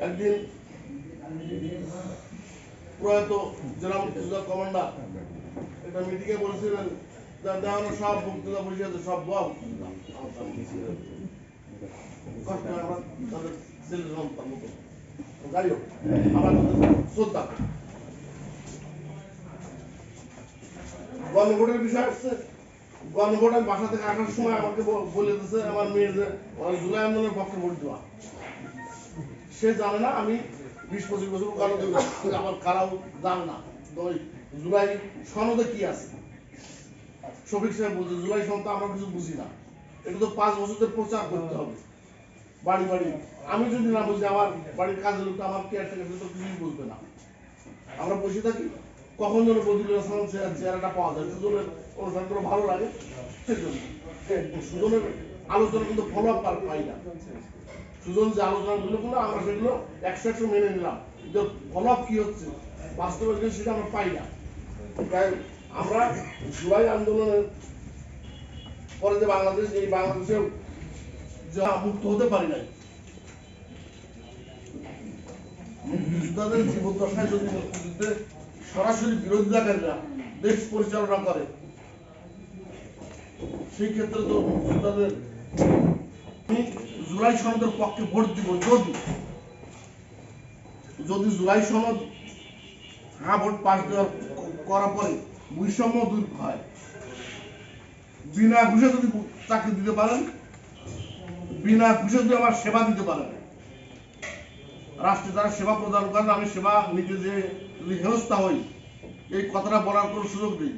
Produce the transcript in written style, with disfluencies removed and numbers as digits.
একদিন প্রয়াত জেলা মুক্তিযোদ্ধা কমান্ডার একটা মিটিংয়ে বলেছিলেন দেওয়ানো সব মুক্তিযোদ্ধা বসে আছে, সব বল কষ্ট আমরা তাদের ছেলে সন্তান মতো। যাই হোক, আমার শ্রদ্ধা গণভোটের বিষয় আসছে। গণভোট আমি বাসা থেকে আসার সময় আমাকে বলে দিচ্ছে আমার মেয়ে যে জুলাই আন্দোলনের পক্ষে ভোট দেওয়া। সে জানে না আমি 20-25 বছর কালো দেব, আমার কারাও জানে না জুলাই সনদে কি আছে। শফিক সাহেব বলছে জুলাই সনদ আমরা কিছু বুঝি না, এটা তো 5 বছরের প্রচার করতে হবে বাড়ি বাড়ি। আমি যদি না বুঝি, আমার বাড়ির কাজের লোক আমার কেয়ারটেকার তো কিছুই বুঝবে না। আমরা বসে থাকি কখন যেন বদিউল হাসান চেহারাটা পাওয়া যায়, সুজনের অনুষ্ঠানগুলো ভালো লাগে সেজন্য। সুজনের আলোচনা কিন্তু ফলো আপ পাই না। সুজন যে আলোচনাগুলো করলো আমরা সেগুলো 100% মেনে নিলাম, কিন্তু ফলো আপ কি হচ্ছে বাস্তবে সেটা আমরা পাই না। তাই আমরা জুলাই আন্দোলনের পরে যে বাংলাদেশ, এই বাংলাদেশেও যা মুক্ত হতে পারি নাই। মুক্তিযোদ্ধাদের জীবদ্দশায় যদি মুক্তিযুদ্ধে সরাসরি বিরোধিতাকারীরা দেশ পরিচালনা করে, সেই ক্ষেত্রে তো মুক্তিযোদ্ধাদের জুলাই সনদের পক্ষে ভোট দিব যদি জুলাই সনদ ভোট পাস করার পরে বৈষম্য দূর হয়, বিনা ঘুষে যদি চাকরি দিতে পারেন, বিনা ঘুষে যদি আমার সেবা দিতে পারেন, রাষ্ট্রে যারা সেবা প্রদান করেন আমি সেবা নিতে যে যদি হেনস্থা হই, এই কথাটা বলার কোনো সুযোগ নেই।